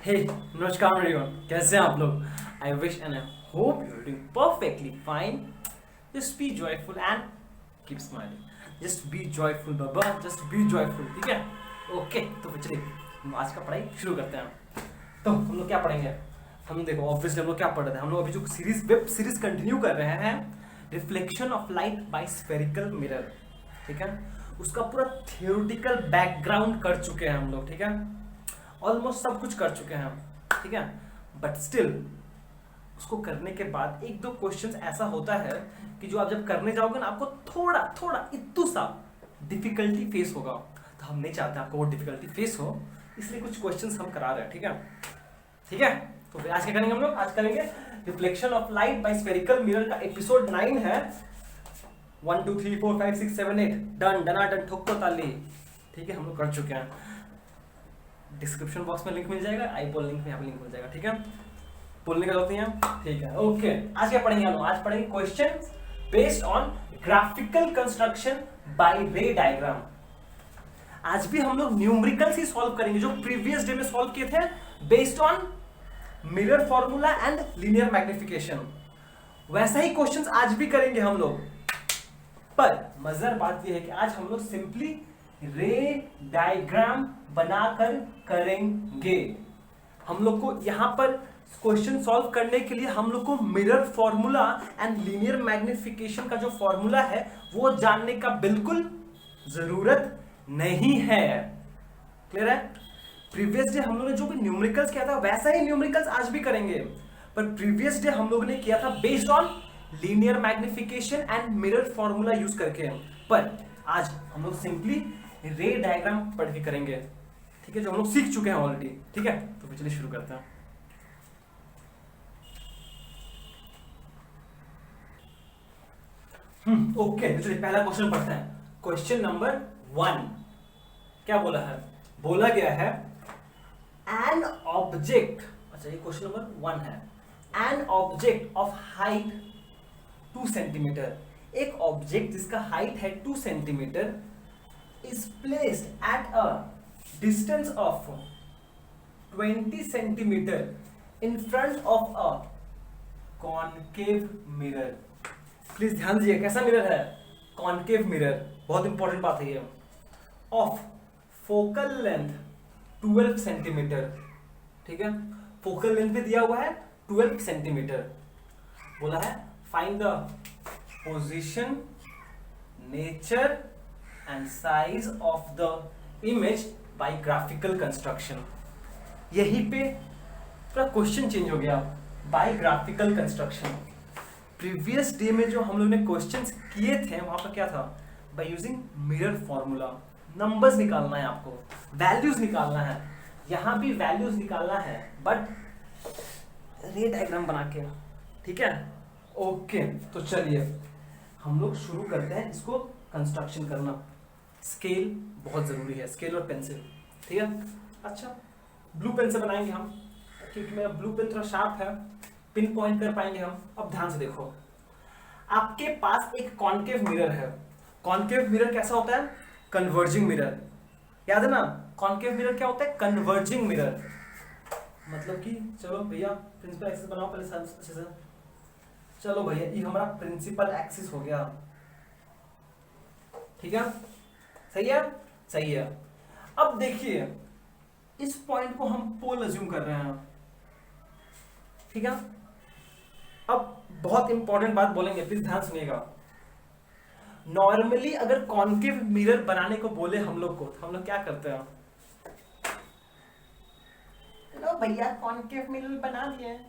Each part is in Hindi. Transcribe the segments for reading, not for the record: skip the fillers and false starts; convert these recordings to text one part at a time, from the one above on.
हे नमस्कार एवरीवन, कैसे हैं आप लोग? I wish and I hope you are doing perfectly fine. Just be joyful and keep smiling. Just be joyful बाबा, जस्ट बी जॉयफुल. ठीक है, ओके. तो फिर चलिए हम आज का पढ़ाई शुरू करते हैं. तो हम लोग क्या पढ़ेंगे? हम देखो ऑब्वियसली हम लोग क्या पढ़ रहे थे. हम लोग अभी जो वेब सीरीज कंटिन्यू कर रहे हैं, reflection of light by spherical mirror. ठीक है, उसका पूरा थियोरेटिकल बैकग्राउंड कर चुके हैं हम लोग. ठीक है, ऑलमोस्ट सब कुछ कर चुके हैं हम. ठीक है, बट स्टिल उसको करने के बाद एक दो क्वेश्चंस ऐसा होता है कि जो आप जब करने जाओगे ना, आपको थोड़ा थोड़ा इतू सा डिफिकल्टी फेस होगा. तो हम नहीं चाहते आपको वो डिफिकल्टी फेस हो, इसलिए कुछ क्वेश्चंस हम करा रहे हैं. ठीक है, ठीक है. तो फिर आज क्या करेंगे हम लोग? आज करेंगे reflection of light by spherical mirror का एपिसोड 9 है. 1 2 3 4 5 6 7 8 डन डनाडन ठोको ताली. ठीक है, हम लोग कर चुके हैं. डिस्क्रिप्शन बॉक्स में लिंक मिल जाएगा, आई बॉल लिंक में यहाँ पे लिंक मिल जाएगा. ठीक है, बोलने का जरूरत नहीं है. ठीक है, ओके. आज क्या पढ़ेंगे हम लोग? आज पढ़ेंगे question based on graphical construction by ray diagram. आज भी हम लोग न्यूमेरिकल्स ही सॉल्व करेंगे जो प्रीवियस डे में सॉल्व किए थे, based on mirror formula and linear magnification. वैसा ही क्वेश्चंस आज भी करेंगे हम लोग, पर मजेदार बात यह है कि आज हम लोग सिंपली रे डायग्राम बनाकर करेंगे. हम लोग को यहां पर क्वेश्चन सॉल्व करने के लिए हम लोग को mirror formula and linear magnification का जो फॉर्मूला है वो जानने का बिल्कुल जरूरत नहीं है. क्लियर है? प्रीवियस डे हम लोग ने जो भी न्यूमेरिकल्स किया था वैसा ही न्यूमेरिकल्स आज भी करेंगे, पर प्रीवियस डे हम लोग ने किया था based on linear magnification and mirror formula use करके. पर आज हम लोग सिंपली रे डायग्राम पढ़ के करेंगे. ठीक है, जो हम लोग सीख चुके हैं ऑलरेडी. ठीक है, तो फिर चलिए शुरू करते हैं. ओके, तो चलिए पहला क्वेश्चन पढ़ते हैं. क्वेश्चन नंबर 1 क्या बोला है? बोला गया है एन ऑब्जेक्ट. अच्छा, ये क्वेश्चन नंबर 1 है. An object of height 2 centimetre. एक ऑब्जेक्ट जिसका हाइट है 2 centimetre is placed at a distance of 20 centimeter in front of a concave mirror. Please ध्यान दीजिए, कैसा मिरर है? Concave mirror. बहुत इंपॉर्टेंट बात है ये. Of focal length 12 centimetre. ठीक है, फोकल लेंथ भी दिया हुआ है 12 सेंटीमीटर. बोला है find the position, nature and size of the image by graphical construction. यहीं पे पूरा क्वेश्चन चेंज हो गया. By graphical construction. Previous day में जो हम लोग ने क्वेश्चंस किए थे वहां पर क्या था? By using mirror formula. Numbers निकालना है आपको, वैल्यूज निकालना है. यहां भी वैल्यूज निकालना है बट रे डायग्राम बना के. ठीक है, ओके. तो चलिए हम लोग शुरू करते हैं इसको कंस्ट्रक्शन करना. स्केल बहुत जरूरी है, स्केल और पेंसिल. ठीक है, अच्छा ब्लू पेन से बनाएंगे हम, क्योंकि मेरा ब्लू पेन थोड़ा शार्प है, पिन पॉइंट कर पाएंगे हम. अब ध्यान से देखो, आपके पास एक कॉनकेव मिरर है. कॉनकेव मिरर कैसा होता है? Converging mirror. याद है ना, कॉनकेव मिरर क्या होता है? Converging mirror. मतलब कि चलो भैया प्रिंसिपल एक्सिस बनाओ पहले अच्छे से. चलो भैया, ये हमारा प्रिंसिपल एक्सिस हो गया. ठीक है, सही है, सही है. अब देखिए, इस पॉइंट को हम पोल अज्यूम कर रहे हैं. ठीक है, अब बहुत इंपॉर्टेंट बात बोलेंगे, प्लीज ध्यान सुनिएगा. नॉर्मली अगर कॉनकेव मिरर बनाने को बोले हम लोग को, तो हम लोग क्या करते हैं? लो भैया कॉनकेव मिरर बना दिए,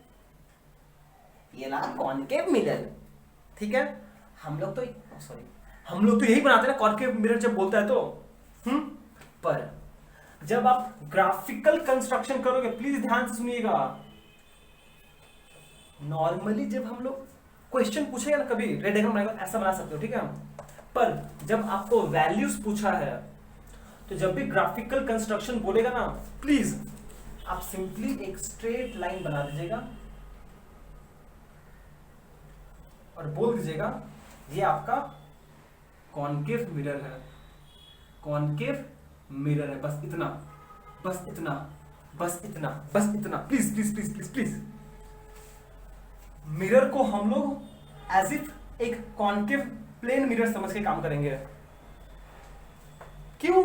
ये ला कॉनकेव मिरर. ठीक है, हम लोग तो यही बनाते हैं ना कॉनकेव मिरर जब बोलता है तो. पर जब आप ग्राफिकल कंस्ट्रक्शन करोगे, प्लीज ध्यान से सुनिएगा. नॉर्मली जब हम लोग क्वेश्चन पूछेगा ना, कभी रे डायग्राम बनाएगा ऐसा बना सकते हो. ठीक है, पर जब आपको वैल्यूज पूछा है, तो जब भी ग्राफिकल कंस्ट्रक्शन बोलेगा ना, प्लीज आप सिंपली एक स्ट्रेट लाइन बना दीजिएगा और बोल दीजिएगा ये आपका कॉनकेव मिरर है. कॉनकेव मिरर है, बस इतना, बस इतना. बस इतना, बस इतना, please please please please please. Mirror को हम लोग एज इफ एक कॉन्केव प्लेन मिरर समझ के काम करेंगे। क्यों?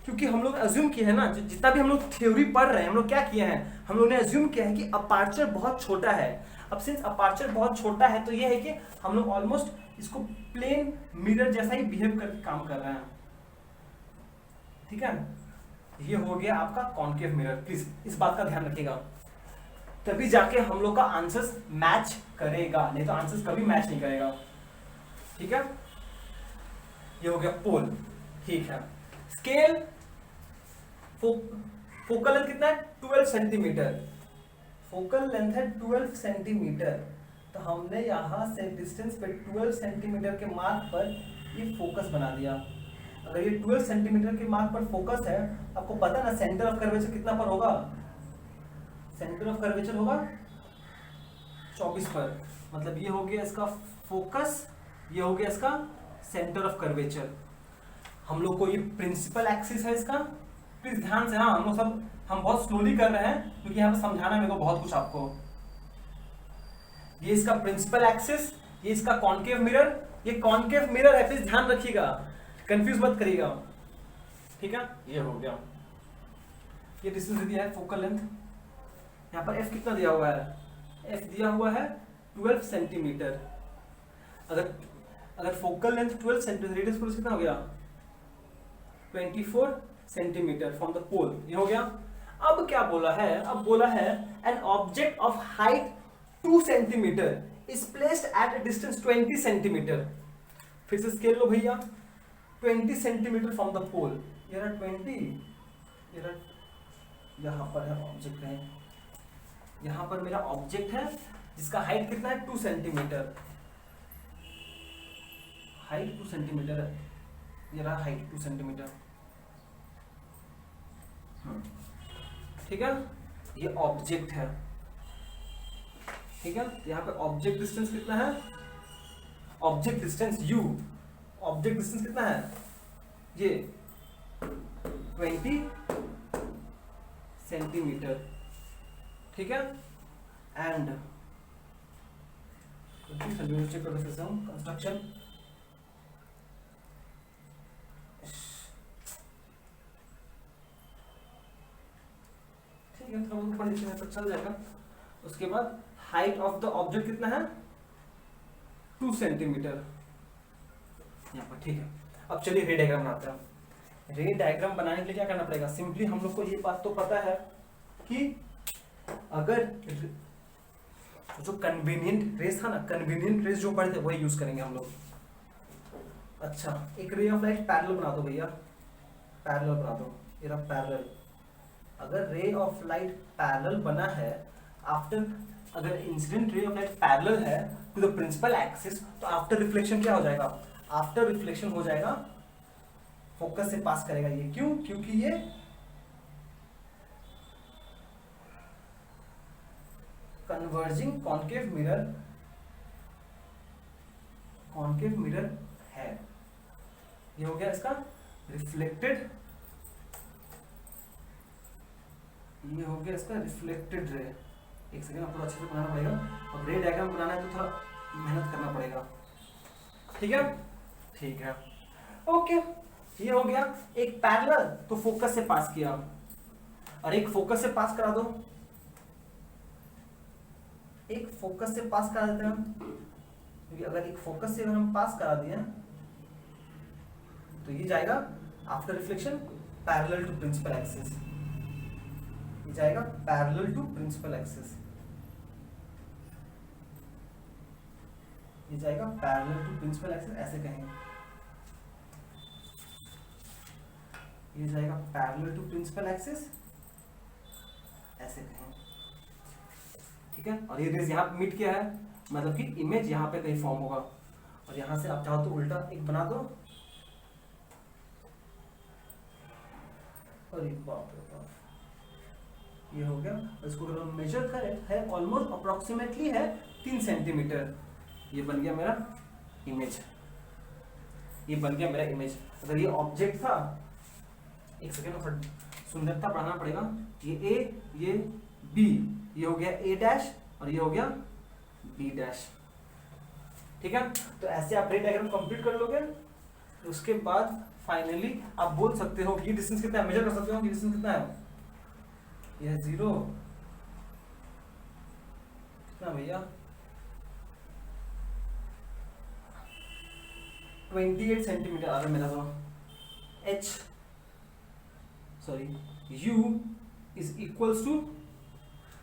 क्योंकि हम लोग अज्यूम किए हैं ना, जितना भी हम लोग थ्योरी पढ़ रहे हैं, हम लोग क्या किए हैं, हम लोग ने अज्यूम किया है कि अपार्चर बहुत छोटा है। अब सिंस अपार्चर बहुत छोटा है तो ये है कि हम लोग ऑलमोस्ट इसको प्लेन मिरर जैसा ही बिहेव करके काम कर रहे हैं। ठीक है, ये हो गया आपका कॉन्केव मिरर। प्लीज इस बात का ध्यान रखिएगा, तभी जाके हम लोग का आंसर्स मैच करेगा, नहीं तो आंसर्स कभी मैच नहीं करेगा। ठीक है, ये हो गया पोल। ठीक है, स्केल फोकल लेंथ कितना है? 12 सेंटीमीटर। फोकल लेंथ है 12 सेंटीमीटर, तो हमने यहां से डिस्टेंस पे 12 सेंटीमीटर के मार्क पर ये फोकस बना दिया। अगर ये 12 सेंटीमीटर के मार्क पर फोकस है, आपको पता ना सेंटर ऑफ कर्वेचर कितना पर होगा? सेंटर ऑफ कर्वेचर होगा 24 पर। मतलब ये हो गया इसका फोकस, ये हो गया इसका सेंटर ऑफ कर्वेचर। हम लोग को ये प्रिंसिपल एक्सिस है इसका। प्लीज ध्यान से, हाँ हम बहुत स्लोली कर रहे हैं क्योंकि यहाँ पे समझाना है मेरे को बहुत कुछ आपको। ये इसका प्रिंसिपल एक्सिस, ये इसका कॉन्केव मिरर, ये कॉन्केव मिरर है, प्लीज ध्यान रखिएगा, कंफ्यूज मत करिएगा। ठीक है, ये हो गया। ये डिस्टेंस दिया है फोकल लेंथ, यहाँ पर एफ कितना दिया हुआ है? एफ दिया हुआ है 12 सेंटीमीटर। अगर फोकल लेंथ 12 सेंटीमीटर, रेडियस कितना हो गया? 24 सेंटीमीटर फ्रॉम द पोल। ये हो गया। अब क्या बोला है? अब बोला है an object of height 2 centimetre is placed at a distance 20 centimetre. फिर से स्केल लो भैया, 20 सेंटीमीटर फ्रॉम द पोल। ये रहा 20, ये रहा, यहाँ पर है ऑब्जेक्ट है, यहाँ पर मेरा ऑब्जेक्ट है जिसका हाइट कितना है? 2 सेंटीमीटर। हाइट 2 सेंटीमीटर है, ये रहा हाइट 2 सेंटीमीटर। ठीक है, ये ऑब्जेक्ट है। ठीक है, यहाँ पे ऑब्जेक्ट डिस्टेंस कितना है? Object distance u, object distance कितना है? ये 20 सेंटीमीटर। ठीक है, एंड चेक कर सकते हैं कंस्ट्रक्शन। ठीक है, थोड़ा बहुत पढ़ लेते हैं तो चल जाएगा। उसके बाद हाइट ऑफ द ऑब्जेक्ट कितना है? 2 सेंटीमीटर यहाँ पर। ठीक है, अब चलिए रे डायग्राम बनाते हैं। रे डायग्राम बनाने के लिए क्या करना पड़ेगा? सिंपली हम लोग को ये बात तो पता है कि अगर जो कन्वीनियंट रेस था ना, कन्वीनियंट रेस जो पढ़े थे वही यूज करेंगे हम लोग। अच्छा, एक रे ऑफ लाइट पैरेलल बना दो भैया, पैरेलल बना दो। ये रहा पैरेलल। अगर रे ऑफ लाइट पैरेलल बना है, आफ्टर अगर incident ray of light parallel है टू द प्रिंसिपल एक्सिस, तो आफ्टर रिफ्लेक्शन क्या हो जाएगा? आफ्टर रिफ्लेक्शन हो जाएगा फोकस से पास करेगा ये। क्यों? क्योंकि ये कन्वर्जिंग कॉन्केव मिरर है। ये हो गया इसका रिफ्लेक्टेड, ये हो गया इसका रिफ्लेक्टेड रे। एक सेकेंड, आपको अच्छे से बनाना पड़ेगा। अब रे डायग्राम बनाना है तो थोड़ा मेहनत करना पड़ेगा। ठीक है, ठीक है, ओके। ये हो गया एक पैरेलल, तो फोकस से पास किया, और एक फोकस से पास करा दो, एक फोकस से पास करा देते हैं। क्योंकि अगर एक फोकस से अगर हम पास करा दिए तो ये जाएगा after reflection parallel to principal axis, ये जाएगा पैरेलल टू प्रिंसिपल एक्सिस, ये जाएगा पैरेलल टू प्रिंसिपल एक्सिस, ऐसे कहेंगे। ये जाएगा पैरेलल टू प्रिंसिपल एक्सिस, ऐसे कहें। ठीक है, और ये रेज यहाँ पे मीट किया है, मतलब कि इमेज यहाँ पे कहीं फॉर्म होगा, और यहाँ से आप चाहो तो उल्टा एक बना दो। अरे बाप रे बाप, ये हो गया। इसको अगर हम मेजर करें है ऑलमोस्ट अप्रोक्सीमेटली है 3 सेंटीमीटर। ये बन गया मेरा इमेज, ये बन गया मेरा इमेज। अगर ये ऑब्जेक्ट था, एक सेकेंड सुंदरता बढ़ाना पड़ेगा। ये ए, ये बी, ये हो गया ए डैश और ये हो गया बी डैश। ठीक है, तो ऐसे आप रे डायग्राम कंप्लीट कर लोगे। उसके बाद फाइनली आप बोल सकते हो ये डिस्टेंस कितना है, मेजर कर सकते हो ये डिस्टेंस कितना है। यह 0 कितना भैया 28 सेंटीमीटर आ रहा है मेरा। तो h sorry u is equals to,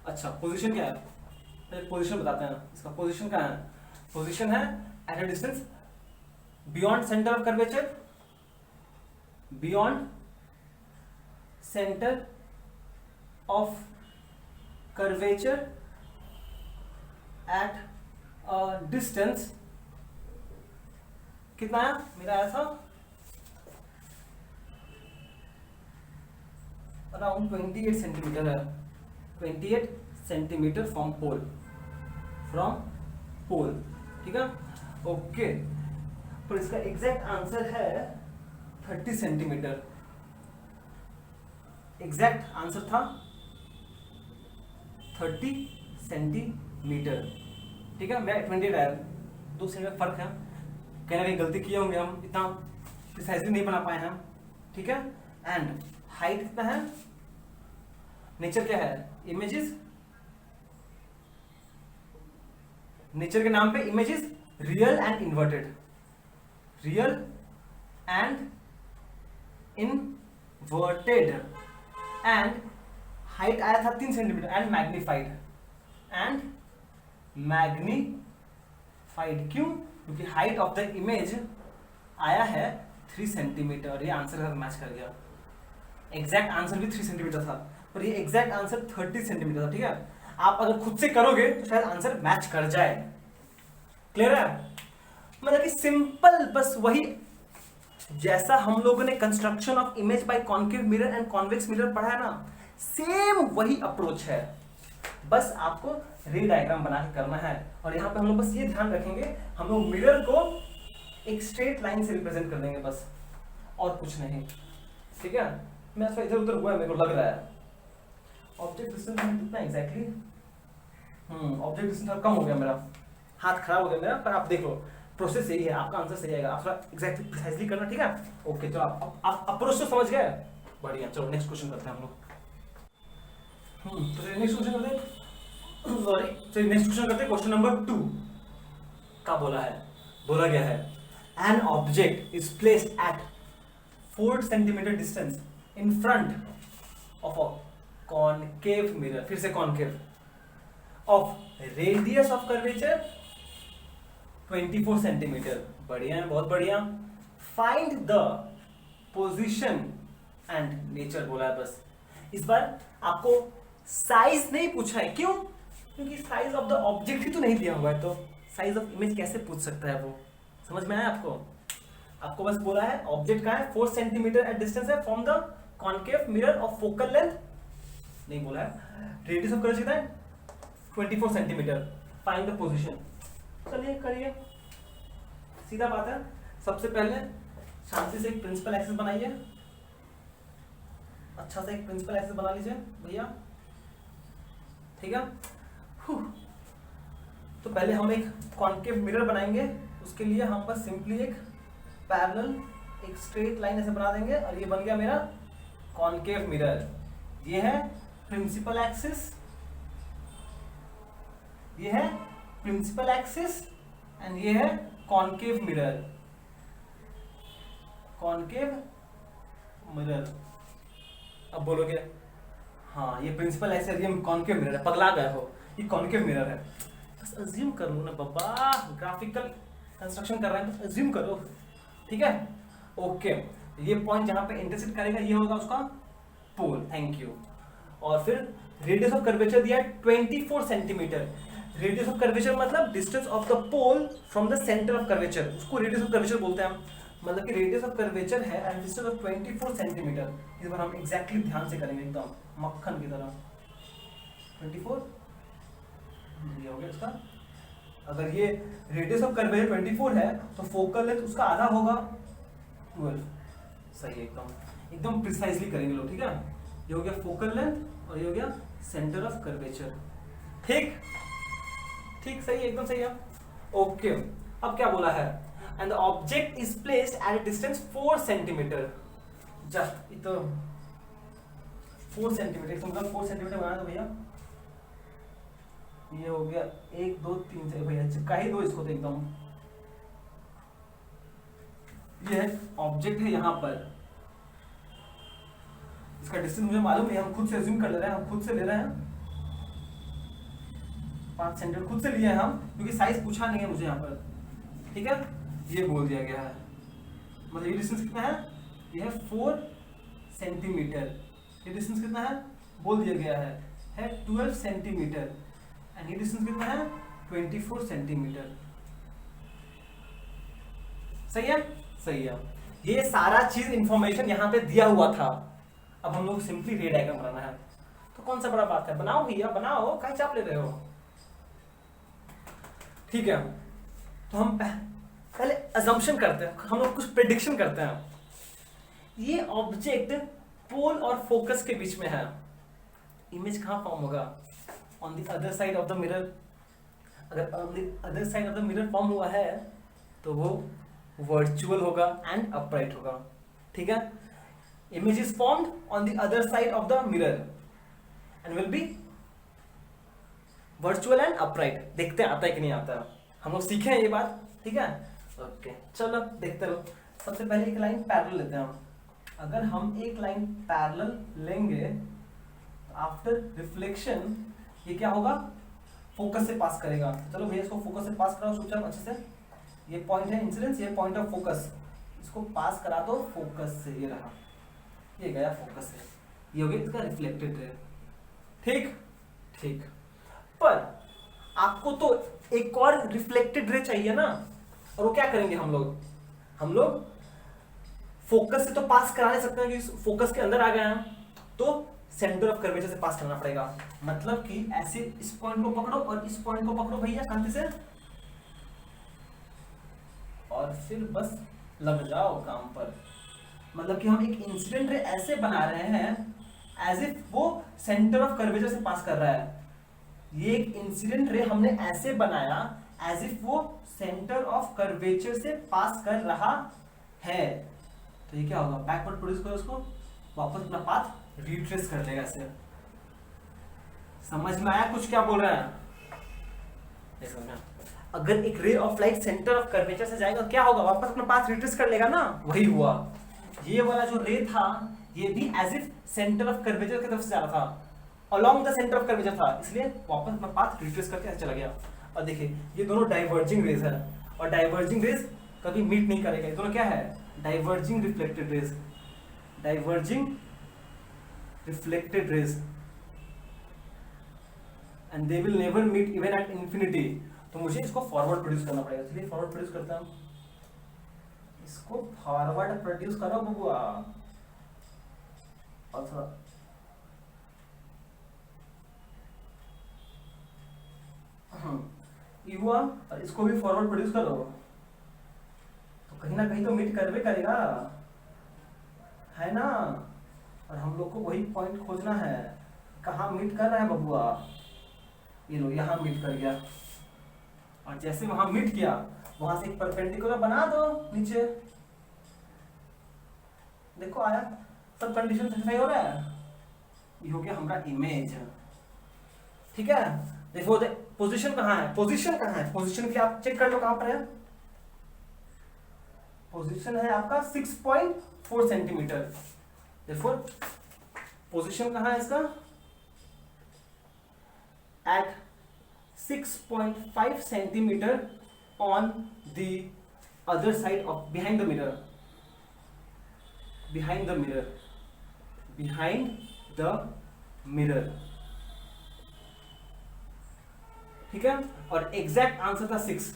अच्छा पोजीशन क्या है, पहले पोजीशन बताते हैं। इसका पोजीशन क्या है, पोजीशन है at a distance beyond centre of curvature, beyond centre of curvature at a distance कितना है मेरा आया था अराउंड 28 सेंटीमीटर है, 28 सेंटीमीटर फ्रॉम पोल, ठीक है ओके। तो इसका एग्जैक्ट आंसर है 30 सेंटीमीटर, एग्जैक्ट आंसर था 30 सेंटीमीटर। ठीक है, मैं 28 आया, 2 सेंटीमीटर फर्क है, कहीं ना कहीं गलती किए होंगे हम, इतना प्रिसाइजली नहीं बना पाए हैं। ठीक है, एंड हाइट कितना है, नेचर क्या है, इमेजेस, नेचर के नाम पे images real and inverted, real and inverted, and height आया था 3 सेंटीमीटर एंड मैग्नीफाइड, क्यों, क्योंकि हाइट ऑफ द इमेज आया है 3 सेंटीमीटर, ये आंसर का मैच कर गया। एग्जैक्ट आंसर भी 3 सेंटीमीटर था, पर ये एग्जैक्ट आंसर 30 सेंटीमीटर था। ठीक है, आप अगर खुद से करोगे तो शायद आंसर मैच कर जाए। क्लियर है, मतलब कि सिंपल, बस वही जैसा हम लोगों ने construction of image by concave mirror and convex mirror पढ़ा है ना, सेम वही अप्रोच है, बस आपको रे डायग्राम बना के करना है। और यहाँ पे हम लोग बस ये ध्यान रखेंगे, हम लोग मिरर को एक स्ट्रेट लाइन से रिप्रेजेंट कर देंगे बस, और कुछ नहीं। ठीक है, मैं ऐसा इधर उधर हुआ है, मेरे को लग रहा है। ऑब्जेक्ट डिस्टेंस कितना एग्जैक्टली, ऑब्जेक्ट डिस्टेंस कम हो गया मेरा, हाथ खराब हो गया मेरा, पर आप देख लो प्रोसेस यही है, आपका आंसर सही आएगा, आप थोड़ा एग्जैक्टली प्रिसाइजली करना। ठीक है, ओके, चलो आप अप्रोच तो समझ गए, बढ़िया। चलो नेक्स्ट क्वेश्चन करते हैं हम लोग। तो नेक्स्ट क्वेश्चन करते हैं, सॉरी, चलिए नेक्स्ट क्वेश्चन करते हैं। क्वेश्चन नंबर 2 का बोला गया है an object is placed at 4 centimetre distance in front of a concave mirror, फिर से concave, of radius of curvature 24 centimetre. बढ़िया है, बहुत बढ़िया। Find the position and nature बोला है बस। इस बार आपको साइज नहीं पूछा है, क्यों, क्योंकि साइज ऑफ द ऑब्जेक्ट ही तो नहीं दिया हुआ है, तो साइज ऑफ इमेज कैसे पूछ सकता है वो, समझ में आया आपको बस बोला है ऑब्जेक्ट का है 4 सेंटीमीटर एट डिस्टेंस है from the concave mirror of focal length, नहीं बोला है। रेडियस ऑफ कर्वेचर कितना है 24 सेंटीमीटर, फाइंड द पोजीशन। चलिए करिए, सीधा बात है। सबसे पहले शांति से एक प्रिंसिपल एक्सिस बनाइए, अच्छा से एक प्रिंसिपल एक्सिस बना लीजिए भैया। ठीक है, तो पहले हम एक कॉनकेव मिरर बनाएंगे, उसके लिए हम बस सिंपली एक पैरेलल, एक स्ट्रेट लाइन ऐसे बना देंगे, और ये बन गया मेरा कॉनकेव मिरर। ये है प्रिंसिपल एक्सिस, ये है प्रिंसिपल एक्सिस, एंड ये है कॉनकेव मिरर, कॉनकेव मिरर। अब बोलोगे हाँ ये प्रिंसिपल एक्सिस, ये कॉनकेव मिरर है, पगला गए हो, ये कॉनकेव मिरर है। बस अज्यूम कर लो ना बाबा, ग्राफिकल कंस्ट्रक्शन कर रहे हैं तो अज्यूम करो। ठीक है, ओके। ये पॉइंट जहां पे इंटरसेक्ट करेगा ये होगा उसका पोल, थैंक यू। और फिर रेडियस ऑफ कर्वेचर दिया है 24 सेंटीमीटर। रेडियस ऑफ कर्वेचर मतलब distance of the pole from the centre of curvature, उसको रेडियस ऑफ कर्वेचर बोलते हैं। मतलब कि रेडियस ऑफ कर्वेचर है एंड डिस्टेंस ऑफ 24 सेंटीमीटर। इस बार हम एग्जैक्टली ध्यान से करेंगे, एकदम मक्खन की तरह। 24 ये हो गया इसका। अगर ये रेडियस ऑफ कर्वेचर 24 है तो फोकल लेंथ उसका आधा होगा 12। सही है, एकदम प्रिसाइजली करेंगे लोग। ठीक है, ये हो गया फोकल लेंथ और ये हो गया सेंटर ऑफ कर्वेचर। ठीक ठीक, सही है, एकदम सही है। ओके, अब क्या बोला है, and the object is placed at a distance 4 centimetre, just इतना 4 सेंटीमीटर, इसका मतलब 4 सेंटीमीटर बना दो भैया। ये हो गया 1 2 3 से भैया, चिपका ही दो इसको तो एकदम। ये है ऑब्जेक्ट है यहाँ पर, इसका डिस्टेंस मुझे मालूम नहीं, हम खुद से अज्यूम कर ले रहे हैं, हम खुद से ले रहे हैं 5 सेंटीमीटर खुद से लिए हैं हम, क्योंकि साइज पूछा नहीं है मुझे यहाँ पर। ठीक है, ये बोल दिया गया है, मतलब ये डिस्टेंस कितना है, ये है 4 सेंटीमीटर। ये डिस्टेंस कितना है बोल दिया गया है 12 सेंटीमीटर, एंड ये डिस्टेंस कितना है 24 सेंटीमीटर। सही है, सही है। ये सारा चीज इंफॉर्मेशन यहाँ पे दिया हुआ था। अब हम लोग सिंपली रे डायग्राम बनाना है, तो कौन सा बड़ा बात है, बनाओ भैया बनाओ, कहीं चाप ले रहे हो। ठीक है, तो हम पहले अजम्पशन करते हैं, हम लोग कुछ प्रेडिक्शन करते हैं। ये ऑब्जेक्ट पोल और फोकस के बीच में है, इमेज कहाँ फॉर्म होगा, on the other side of the mirror. अगर on the other side of the mirror form हुआ है तो वो वर्चुअल होगा एंड अपराइट होगा। ठीक है, image is formed on the other side of the mirror and will be virtual and upright. देखते हैं आता है कि नहीं आता, हम लोग सीखे हैं ये बात। ठीक है, ओके चलो देखते रहो। सबसे पहले एक लाइन पैरेलल लेते हैं हम। अगर हम एक लाइन पैरेलल लेंगे तो आफ्टर रिफ्लेक्शन ये क्या होगा, फोकस से पास करेगा। चलो भैया इसको फोकस से पास कराओ, सोचा अच्छे से। ये पॉइंट है इंसिडेंस, ये पॉइंट ऑफ फोकस, इसको पास करा दो फोकस से, ये रहा, ये गया फोकस से, ये हो गया इसका रिफ्लेक्टेड रे। ठीक ठीक, पर आपको तो एक और रिफ्लेक्टेड रे चाहिए ना, और वो क्या करेंगे हम लोग फोकस से तो पास करा नहीं सकते हैं, क्योंकि फोकस के अंदर आ गए हैं, तो सेंटर ऑफ कर्वेचर से पास करना पड़ेगा। मतलब कि ऐसे इस पॉइंट को पकड़ो और इस पॉइंट को पकड़ो भैया कांति से, और फिर बस लग जाओ काम पर। मतलब कि हम एक इंसिडेंट रे ऐसे बना रहे हैं एज इफ वो सेंटर ऑफ कर्वेचर से पास कर रहा है। ये एक इंसिडेंट रे हमने ऐसे बनाया एज इफ वो सेंटर ऑफ कर्वेचर से पास कर रहा है। तो ये क्या होगा, बैकवर्ड प्रोड्यूस करो उसको, वापस अपना पाथ रिट्रेस कर लेगा ऐसे। समझ में आया कुछ क्या बोल रहा है? अगर एक ray of light centre of curvature से जाएगा क्या होगा, वापस अपना पाथ रिट्रेस कर लेगा ना, वही हुआ। ये वाला जो रे था ये भी as if centre of curvature की तरफ से जा रहा था, along the centre of curvature था, इसलिए वापस अपना पाथ रिट्रेस करके ऐसे चला गया। और देखिए ये दोनों डाइवर्जिंग रेज है, और डाइवर्जिंग रेज कभी मीट नहीं करेगा। ये दोनों क्या है, diverging reflected rays, diverging reflected rays, and they will never meet even at infinity. तो मुझे इसको फॉरवर्ड प्रोड्यूस करना पड़ेगा, चलिए फॉरवर्ड प्रोड्यूस करता हूं, इसको फॉरवर्ड प्रोड्यूस करो बबुआ। और थोड़ा ये हुआ, और इसको भी फॉरवर्ड प्रोड्यूस करो, तो कहीं ना कहीं तो मीट करवे करेगा, है ना। और हम लोग को वही पॉइंट खोजना है, कहाँ मीट कर रहा है बबुआ। ये लो यहाँ मीट कर गया, और जैसे वहां मीट किया वहां से एक परपेंडिकुलर बना दो नीचे। देखो आया, सब कंडीशन सही हो रहा है। ये हो गया हमारा इमेज। ठीक है, देखो पोजीशन कहाँ है, पोजीशन कहाँ है, पोजीशन के लिए आप चेक कर लो कहां पर है। पोजीशन है आपका 6.4 सेंटीमीटर। देखो पोजीशन कहाँ है इसका, eight 6.5 centimeter on the other side of behind the mirror, behind the mirror, behind the mirror। ठीक है, और एग्जैक्ट आंसर था 6,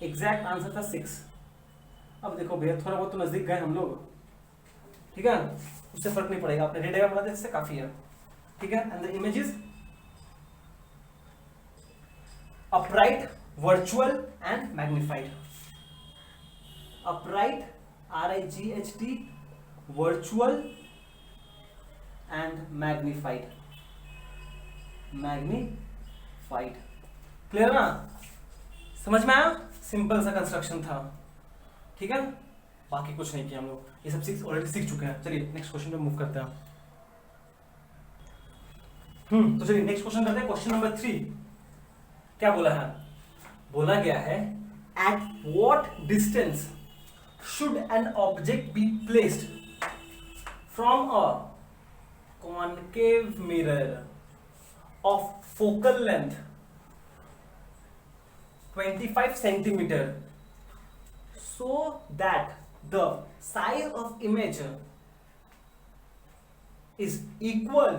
एग्जैक्ट आंसर था 6। अब देखो भैया थोड़ा बहुत तो नजदीक गए हम लोग, ठीक है, उससे फर्क नहीं पड़ेगा, अपने रेड डायग्राम बना दे, इससे काफी है। ठीक है, and the image is upright, virtual and magnified। upright, RIGHT, virtual and magnified. Magnified, clear ना? समझ में आया? सिंपल सा कंस्ट्रक्शन था, ठीक है। बाकी कुछ नहीं किया हम लोग, ये सब ऑलरेडी सीख चुके हैं। चलिए नेक्स्ट क्वेश्चन पे मूव करते हैं। तो चलिए नेक्स्ट क्वेश्चन करते हैं। क्वेश्चन नंबर 3 क्या बोला है? बोला गया है at what distance should an object be placed from a concave mirror of focal length 25 centimeter so that the size of image is equal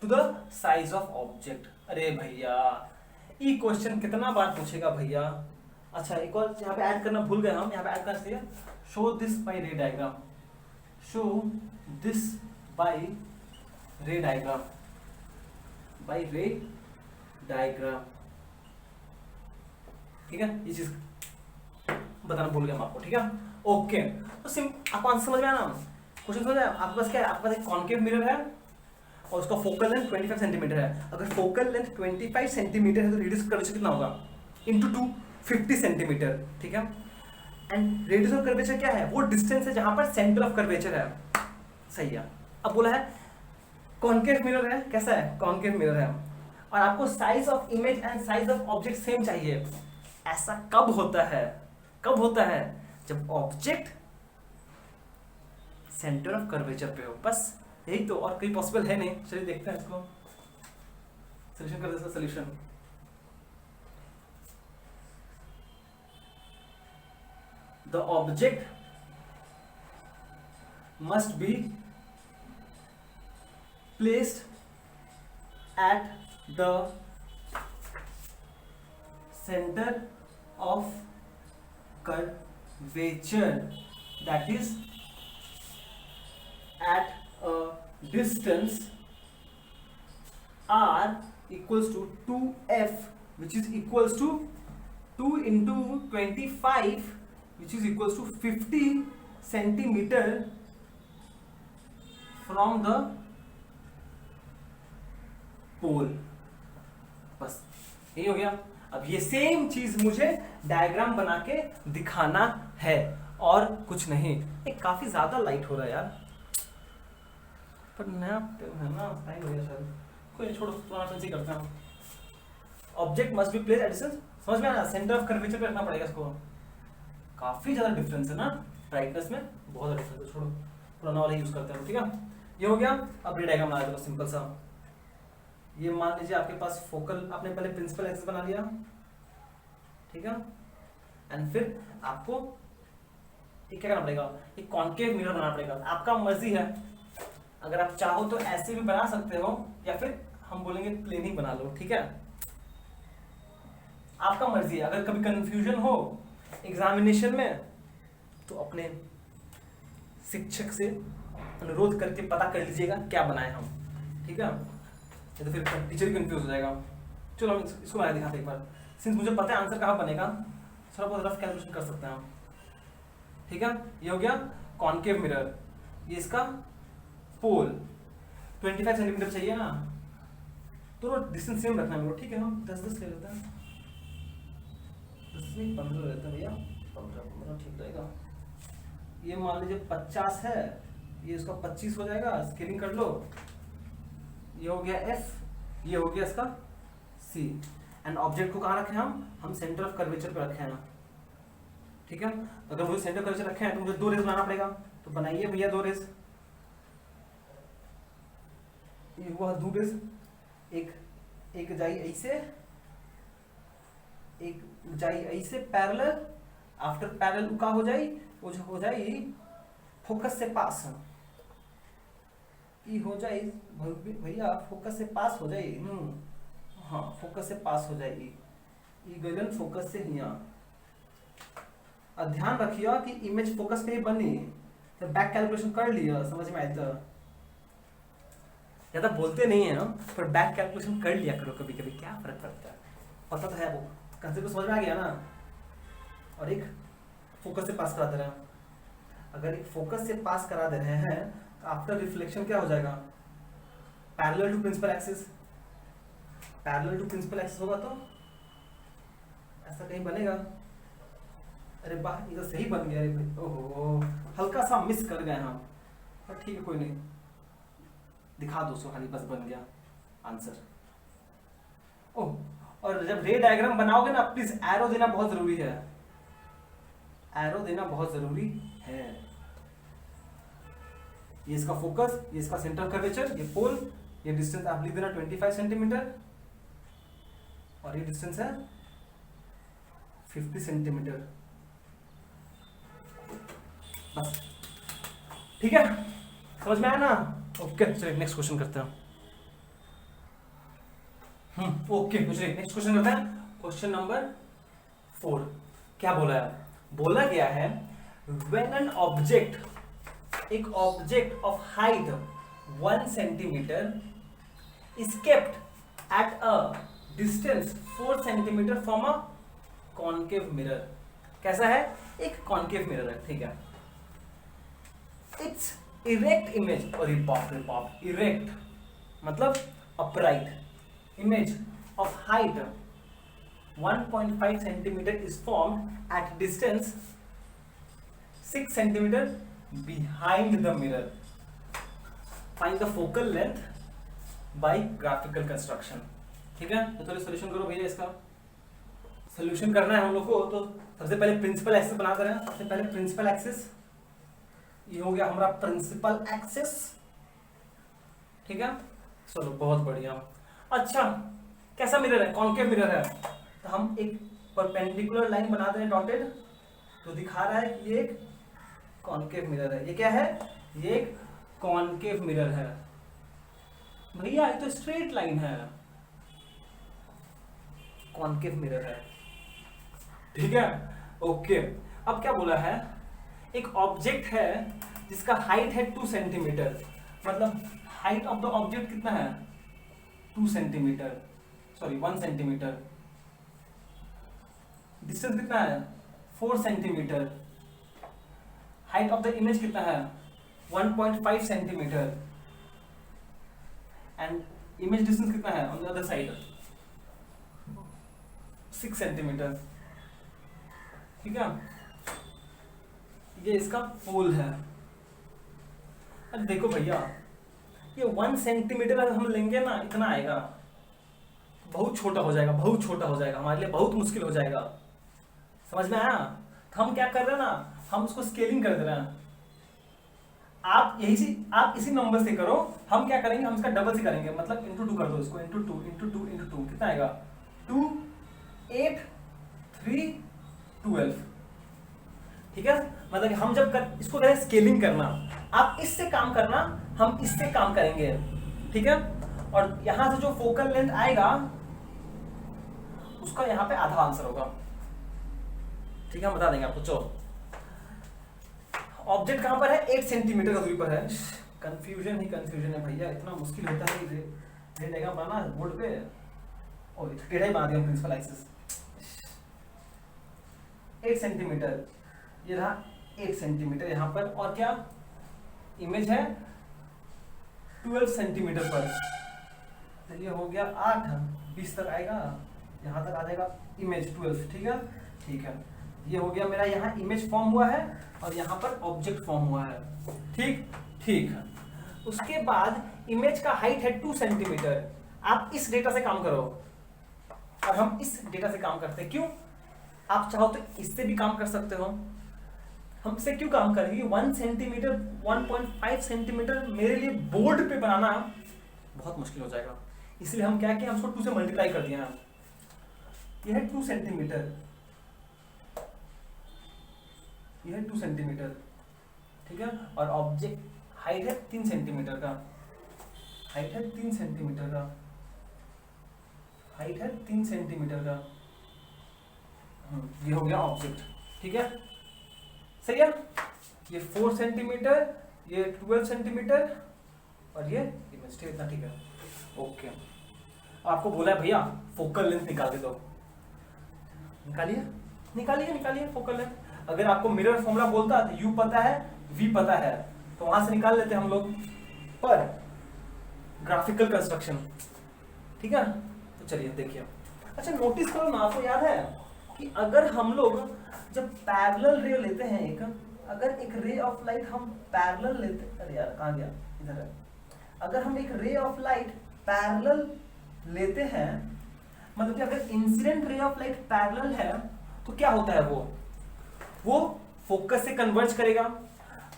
to the size of object। अरे भैया ये क्वेश्चन कितना बार पूछेगा भैया। अच्छा एक और यहाँ पे ऐड करना भूल गए हम, यहाँ पे ऐड करना चाहिए। Show this by ray diagram, show this by ray diagram, by ray diagram, ठीक है। ये चीज बताना भूल गया हम आपको, ठीक है। ओके तो आपको आंसर समझ में आया ना? क्वेश्चन समझ में आया? आपके पास क्या है? आपके पास एक कॉन्केव मिरर है और उसका फोकल लेंथ 25 सेंटीमीटर है। अगर फोकल लेंथ 25 सेंटीमीटर है तो रेडियस ऑफ कर्वेचर कितना होगा? इंटू 2 50 सेंटीमीटर, ठीक है। एंड रेडियस ऑफ कर्वेचर क्या है? वो डिस्टेंस है जहां पर सेंटर ऑफ कर्वेचर है, सही है। अब बोला है कॉन्केव मिरर है, कैसा है? कॉन्केव मिरर है, और आपको size of image and size of object same चाहिए। ऐसा कब होता है? कब होता है? जब ऑब्जेक्ट सेंटर ऑफ कर्वेचर पे हो, बस यही तो, और कोई पॉसिबल है नहीं। चलिए देखते हैं इसको, सॉल्यूशन कर देते हैं। Solution the object must be placed at the center of curvature, that is at a distance r equals to 2f, which is equals to 2 into 25, which is equals to 50 centimeter from the pole। बस यही हो गया। अब ये सेम चीज मुझे डायग्राम बना के दिखाना है और कुछ नहीं। एक काफी ज्यादा लाइट हो रहा है यार, पर नया है ना, टाइम हो गया शायद। कोई छोड़ो, पुराना पेन से करते हैं। Object must be placed at distance, समझ में आया? सेंटर ऑफ कर्वेचर पे रखना पड़ेगा इसको। काफी ज्यादा डिफरेंस है ना ब्राइटनेस में, बहुत ज्यादा डिफरेंस है। छोड़ो, पुराना वाला यूज करते हैं, ठीक है। ये हो गया। अब रे डायग्राम बना देते हैं सिंपल सा। ये मान लीजिए आपके पास फोकल, आपने पहले प्रिंसिपल एक्सिस बना लिया, ठीक है। एंड फिर आपको क्या करना पड़ेगा? एक कॉन्केव मिरर बनाना पड़ेगा। आपका मर्जी है, अगर आप चाहो तो ऐसे भी बना सकते हो, या फिर हम बोलेंगे प्लेन ही बना लो, ठीक है। आपका मर्जी है। अगर कभी कंफ्यूजन हो एग्जामिनेशन में तो अपने शिक्षक से अनुरोध करके पता कर लीजिएगा क्या बनाए हम, ठीक है। तो फिर टीचर कंफ्यूज हो जाएगा। चलो हम इसको बना दिखाते एक बार। सिंस मुझे पता है आंसर कहाँ बनेगा, थोड़ा बहुत रफ कैलकुलेशन कर सकते हैं हम, ठीक है। ये हो गया कॉन्केव मिरर, ये इसका पोल 25 सेंटीमीटर चाहिए ना, तो डिस्टेंस सेम रखना है मेरे को, ठीक है। हम 10-10 ले लेते हैं, 10 नहीं 15 ले लेते हैं भैया, 15 ठीक रहेगा। ये मान लीजिए 50 है, ये इसका 25 हो जाएगा, स्केलिंग कर लो। ये हो गया F, ये हो गया इसका C। एंड ऑब्जेक्ट को कहाँ रखे हम सेंटर ऑफ कर्वेचर पे रखे हैं ना, ठीक है। अगर मुझे सेंटर कर्वेचर रखे हैं तो मुझे 2 रेज बनाना पड़ेगा, तो बनाइए भैया 2 रेज। ये हुआ 2 रेज, एक जाई ऐसे, एक जाई ऐसे पैरेलल। आफ्टर पैरेलल का हो जाए, वो जो हो जाए फोकस से पास हो जाए भैया, फोकस से पास हो जाए। हाँ फोकस से पास हो जाएगी, गगन फोकस से यहाँ। ध्यान रखिए कि इमेज फोकस पे ही बनी, तो बैक कैलकुलेशन कर लिया, समझ में आया? तो ज्यादा बोलते नहीं है हम, पर बैक कैलकुलेशन कर लिया करो कभी कभी, क्या फर्क पड़ता है, पता तो है वो कंसेप्ट को समझ में आ गया ना। और एक फोकस से पास करा दे रहे हैं, अगर एक फोकस से पास करा दे रहे हैं आफ्टर रिफ्लेक्शन क्या हो जाएगा, parallel to principal axis, parallel to principal axis होगा तो ऐसा कहीं बनेगा। अरे वाह, ये तो सही बन गया। अरे भाई, ओहो, हल्का सा मिस कर गए हम, पर ठीक है कोई नहीं, दिखा दो सो खाली, बस बन गया आंसर। ओह, और जब रे डायग्राम बनाओगे ना, प्लीज एरो देना बहुत जरूरी है, एरो देना बहुत जरूरी है। ये इसका फोकस, ये इसका सेंटर कर्वेचर, ये पोल, ये डिस्टेंस आप लिख देना 25 सेंटीमीटर, और ये डिस्टेंस है 50 सेंटीमीटर, बस ठीक है, समझ में आया ना। ओके चलिए नेक्स्ट क्वेश्चन करते हैं। ओके चलिए नेक्स्ट क्वेश्चन करते हैं। क्वेश्चन नंबर 4 क्या बोला है, बोला गया है व्हेन एन ऑब्जेक्ट, एक object of height 1 centimetre is kept at a distance 4 centimetre from a concave mirror. कैसा है, एक कॉनकेव मिरर है, ठीक है। इट्स इरेक्ट इमेज, और बाप रे बाप, इरेक्ट मतलब upright image of height 1.5 centimetre is formed at distance 6 centimetre behind the mirror. Find the focal length bye graphical construction. ठीक है, तो चलिए सोल्यूशन करो भैया। इसका सोल्यूशन करना है हम लोग को, तो सबसे पहले प्रिंसिपल एक्सिस बनाते हैं। सबसे पहले प्रिंसिपल एक्सिस, ये हो गया हमारा प्रिंसिपल एक्सिस, ठीक है। चलो बहुत बढ़िया। अच्छा, कैसा मिरर है, कॉनकेव मिरर है, तो हम एक परपेंडिकुलर लाइन बनाते हैं डॉटेड, तो दिखा रहा है कि ये एक कॉनकेव मिरर है। ये क्या है, ये एक कॉनकेव मिरर है भैया, ये तो स्ट्रेट लाइन है, कॉनकेव मिरर है, ठीक है। ओके, अब क्या बोला है, एक ऑब्जेक्ट है जिसका हाइट है 2 सेंटीमीटर, मतलब हाइट ऑफ द ऑब्जेक्ट कितना है 2 सेंटीमीटर, सॉरी 1 सेंटीमीटर, डिस्टेंस कितना है 4 centimetre, height of the image कितना है 1.5 सेंटीमीटर, एंड इमेज डिस्टेंस कितना है on the other side 6 centimetre, ठीक है। ये इसका पोल है। अब देखो भैया, ये 1 सेंटीमीटर अगर हम लेंगे ना, इतना आएगा, बहुत छोटा हो जाएगा, बहुत छोटा हो जाएगा, हमारे लिए बहुत मुश्किल हो जाएगा। समझ में आया, तो हम क्या कर रहे हैं ना, हम उसको स्केलिंग कर दे रहे हैं। आप यही चीज आप इसी नंबर से करो, हम क्या करेंगे, हम इसका डबल से करेंगे, मतलब इंटू 2 कर दो इसको, इंटू 2 इंटू 2 इंटू 2 कितना आएगा 2 8 3 12, ठीक है। मतलब हम जब इसको करें स्केलिंग करना, आप इससे काम करना, हम इससे काम करेंगे, ठीक है। और यहां से जो फोकल लेंथ आएगा उसका यहां पे आधा आंसर होगा, ठीक है, हम बता देंगे आपको। चलो, ऑब्जेक्ट कहां पर है 8 सेंटीमीटर का दूरी पर है। कंफ्यूजन ही कंफ्यूजन है भैया, इतना मुश्किल होता है ये डायग्राम बनाना बोर्ड पे, और टेढ़ा ही बना दिया प्रिंसिपल एक्सिस। 8 सेंटीमीटर, ये रहा 8 सेंटीमीटर यहाँ पर, और क्या इमेज है 12 सेंटीमीटर पर, तो ये हो गया 8 20 तक आएगा, यहाँ तक आ जाएगा इमेज 12, ठीक है। ठीक है, ये हो गया मेरा, यहाँ इमेज फॉर्म हुआ है और यहाँ पर ऑब्जेक्ट फॉर्म हुआ है, ठीक ठीक है। उसके बाद इमेज का हाइट है 2 सेंटीमीटर। आप इस डेटा से काम करो, और हम इस डेटा से काम करते हैं। क्यों, आप चाहो तो इससे भी काम कर सकते हो, हम इससे क्यों काम करेंगे, 1 सेंटीमीटर 1.5 सेंटीमीटर मेरे लिए बोर्ड पे बनाना बहुत मुश्किल हो जाएगा, इसलिए हम क्या किया, हम उसको 2 से मल्टीप्लाई कर दिया। यह है 2 सेंटीमीटर, यह है 2 सेंटीमीटर, ठीक है। और ऑब्जेक्ट हाइट है 3 सेंटीमीटर का, हाइट है 3 सेंटीमीटर का, हाइट है 3 सेंटीमीटर का, ये हो गया ऑब्जेक्ट, ठीक है, सही है। ये 4 सेंटीमीटर, ये 12 सेंटीमीटर, और ये इमेज, इतना, ठीक है। ओके, आपको बोला है भैया फोकल लेंथ निकाल के दो, निकालिए निकालिए निकालिए फोकल लेंथ। अगर आपको मिरर फॉर्मूला बोलता तो U पता है, V पता है, तो वहां से निकाल लेते हैं हम लोग पर ग्राफिकल कंस्ट्रक्शन, ठीक है। तो चलिए देखिए, अच्छा नोटिस करो ना, आपको याद है कि अगर हम लोग जब पैरेलल रे लेते हैं एक, अगर एक रे ऑफ लाइट हम पैरेलल लेते, अरे यार कहाँ गया, इधर है। अगर हम एक रे ऑफ लाइट पैरेलल लेते हैं, मतलब कि अगर incident ray of light parallel है तो क्या होता है, वो फोकस से कन्वर्ज करेगा।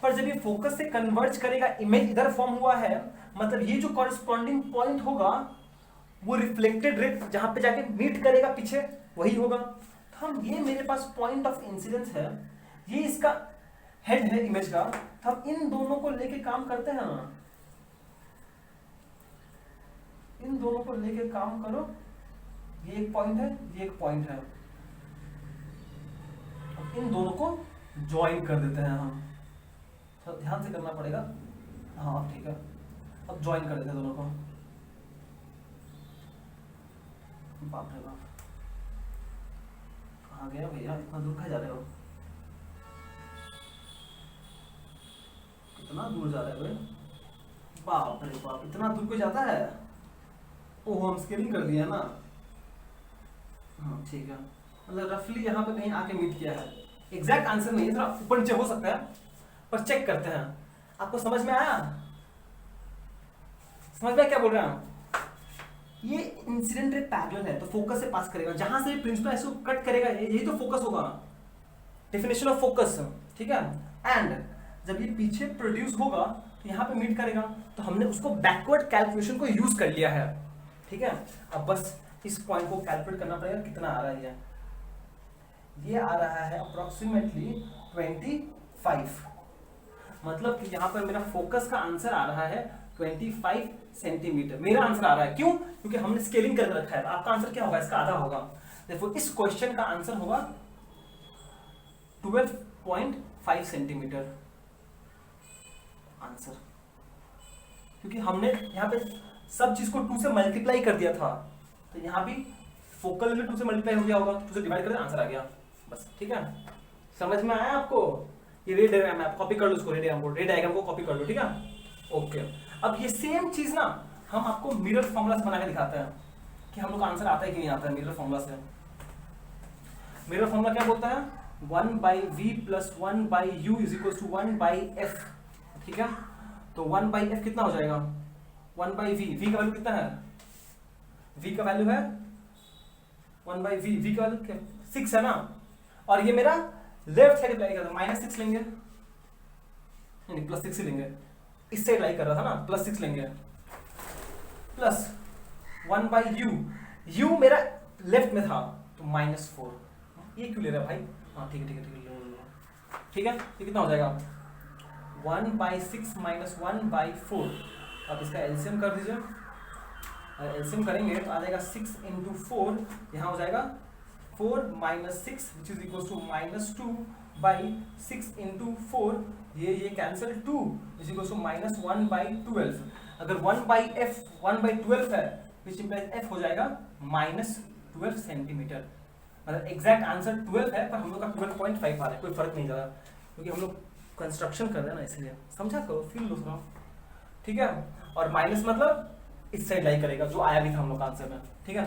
पर जब ये फोकस से कन्वर्ज करेगा, इमेज इधर फॉर्म हुआ है, मतलब ये जो कॉरेस्पॉन्डिंग पॉइंट होगा वो रिफ्लेक्टेड रे जहां पे जाके मीट करेगा पीछे वही होगा। तो हम, ये मेरे पास पॉइंट ऑफ इंसिडेंस है, ये इसका हेड है इमेज का, तो हम इन दोनों को लेके काम करते हैं ना, इन दोनों को लेके काम करो। ये एक पॉइंट है, ये एक पॉइंट है, इन दोनों को ज्वाइन कर देते हैं हम। तो ध्यान से करना पड़ेगा, हाँ ठीक है। अब ज्वाइन कर देते हैं दोनों को। बाप रे बाप, कहाँ गया भैया, इतना दूर कहाँ जा रहे हो, कितना दूर जा रहे हो, बाप रे बाप, इतना दूर को जाता है। ओह हम स्केलिंग कर दिया ना, हाँ ठीक है, मतलब रफली यहाँ पे कहीं आके मीट किया है। एग्जैक्ट आंसर नहीं है, थोड़ा ऊपर नीचे हो सकता है, पर चेक करते हैं। आपको समझ में आया, समझ में क्या बोल रहे हैं। ये इंसिडेंट रे पैरेलल है तो फोकस से पास करेगा, जहां से प्रिंसिपल ऐसे कट करेगा यही तो फोकस होगा, डेफिनेशन ऑफ फोकस, ठीक है। एंड जब ये पीछे प्रोड्यूस होगा तो यहाँ पे मीट करेगा, तो हमने उसको बैकवर्ड कैलकुलेशन को यूज कर लिया है, ठीक है। अब बस इस पॉइंट को कैलकुलेट करना पड़ेगा, कितना आ रहा है ये आ रहा है अप्रोक्सीमेटली 25, मतलब कि यहाँ पर मेरा फोकस का आंसर आ रहा है 25 सेंटीमीटर। मेरा आंसर आ रहा है क्यों, क्योंकि हमने स्केलिंग करके रखा है। आपका आंसर क्या होगा, इसका आधा होगा। देखो इस क्वेश्चन का आंसर होगा 12.5 सेंटीमीटर आंसर, क्योंकि हमने यहाँ पे सब चीज को 2 से मल्टीप्लाई कर दिया था, तो यहाँ भी फोकल में 2 से मल्टीप्लाई हो गया होगा, 2 से डिवाइड कर आंसर आ गया बस, ठीक है। समझ में आया आपको, ये रे डायग्राम है, आप कॉपी कर लो उसको, रे डायग्राम को कॉपी कर लो, ठीक है। ओके, अब ये सेम चीज ना हम आपको मिरर फॉर्मूला से बना के दिखाते हैं कि हम लोग आंसर आता है कि नहीं आता है मिरर फॉर्मूला से। मिरर फॉर्मूला क्या बोलता है, 1/v + 1/u = 1/f, ठीक है। तो 1/f कितना हो जाएगा, 1/v, v का वैल्यू कितना है, v का वैल्यू है 1/v, v का वैल्यू 6 है ना, और ये मेरा लेफ्ट साइड अप्लाई कर रहा है, -6 लेंगे, नहीं +6 ही लेंगे, इस साइड अप्लाई कर रहा था ना, +6 लेंगे, प्लस 1/u, u मेरा लेफ्ट में था तो -4, ये क्यों ले रहा है भाई, हाँ ठीक है ठीक है ठीक है ठीक है, ये कितना हो जाएगा 1/6 - 1/4। अब इसका एलसीएम कर दीजिए, एलसीएम करेंगे तो आ जाएगा 6 × 4, यहाँ हो जाएगा 4 - 6 which is equals to -2/6 × 4, ये कैंसिल, 2 is equals to -1/12। अगर 1/12 है which implies f हो जाएगा -12 सेंटीमीटर, मतलब एग्जैक्ट आंसर 12 है, पर हम लोग का 12.5 आ रहा है, कोई फर्क नहीं जा रहा, क्योंकि हम लोग कंस्ट्रक्शन कर रहे हैं ना, इसलिए समझा करो, फील लो थोड़ा, ठीक है। और माइनस मतलब इस साइड लाई करेगा, जो आया भी था हम लोग का आंसर में, ठीक है,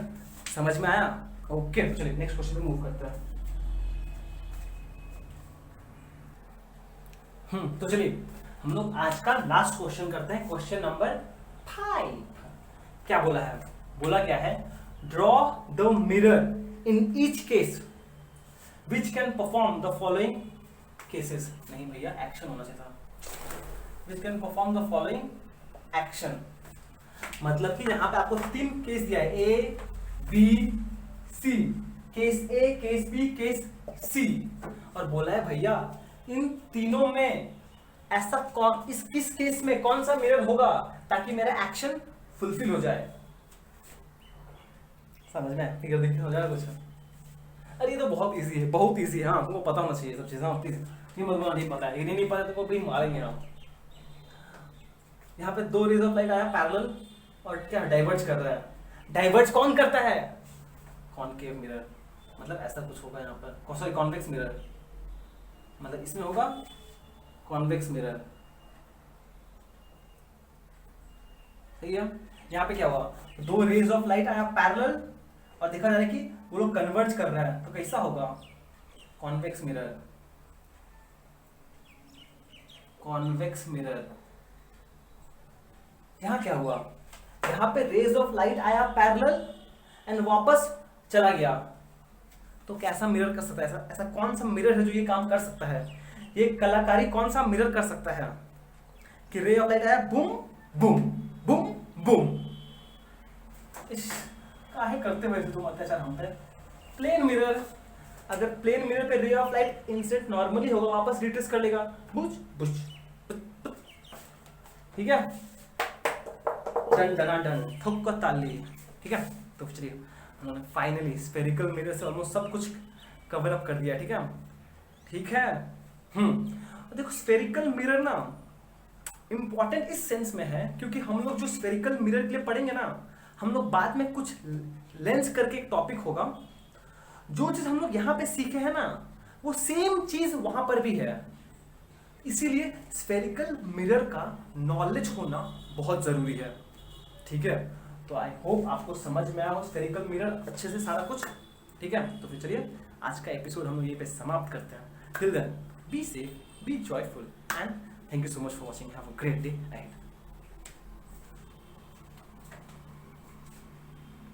समझ में आया। ओके चलिए नेक्स्ट क्वेश्चन पे मूव करते हैं। तो चलिए हम लोग आज का लास्ट क्वेश्चन करते हैं, क्वेश्चन नंबर 5। क्या बोला है, बोला क्या है, draw the mirror in each case which can perform the following cases, नहीं भैया एक्शन होना चाहिए था, which can perform the following action, मतलब कि यहां पे आपको 3 केस दिया है, A B C, case A, case B, case C, और बोला है भैया इन तीनों में ऐसा कौन, इस केस में कौन सा मिरर होगा ताकि मेरा एक्शन फुलफिल हो जाए। समझ में फिगर देखिए हो जाएगा कुछ, अरे ये तो बहुत इजी है, बहुत इजी है, हाँ तुमको पता होना चाहिए सब चीजें, प्लीज ये मत बोलना नहीं पता है, ये नहीं पता तो कोई मारेंगे हम। यहाँ पे 2 रेज ऑफ लाइट आया पैरेलल, और क्या डाइवर्ज कर रहा है, डाइवर्ज कौन करता है, कॉनकेव मिरर, मतलब ऐसा कुछ होगा यहाँ पर, सॉरी कॉन्वेक्स मिरर, मतलब इसमें होगा कॉन्वेक्स मिरर, सही है। यहाँ पे क्या हुआ, दो रेज ऑफ लाइट आया पैरेलल और देखा जा रहा है कि वो लोग कन्वर्ज कर रहा है, तो कैसा होगा, कॉन्वेक्स मिरर। कॉन्वेक्स मिरर, यहाँ क्या हुआ, यहाँ पे रेज ऑफ लाइट आया पैरेलल एंड वापस चला गया, तो कैसा मिरर कर सकता है, ऐसा ऐसा कौन सा मिरर है जो ये काम कर सकता है, ये कलाकारी कौन सा मिरर कर सकता है कि रे ऑफ लाइट आया बूम बूम बूम बूम। काहे करते हुए तुम अत्याचार हम पे। प्लेन मिरर, अगर प्लेन मिरर पे ray of light incident normally होगा, वापस रिट्रेस कर लेगा, बुझ बुझ, ठीक है, डन डना डन, ठोक को ताली, ठीक है। तो चलिए उन्होंने फाइनली स्फेरिकल मिरर से ऑलमोस्ट सब कुछ कवर अप कर दिया, ठीक है, ठीक है। देखो स्फेरिकल मिरर ना इंपॉर्टेंट इस सेंस में है क्योंकि हम लोग जो स्फेरिकल मिरर के लिए पढ़ेंगे ना, हम लोग बाद में कुछ लेंस करके एक टॉपिक होगा, जो चीज हम लोग यहाँ पे सीखे हैं ना वो सेम चीज वहां पर भी है, इसीलिए स्फेरिकल मिरर का नॉलेज होना बहुत जरूरी है, ठीक है। तो आई होप आपको समझ में आया हो स्फेरिकल मिरर अच्छे से सारा कुछ, ठीक है। तो फिर चलिए आज का एपिसोड हम लोग यहीं पे समाप्त करते हैं। Till then be safe, be joyful and thank you so much for watching, have a great day ahead.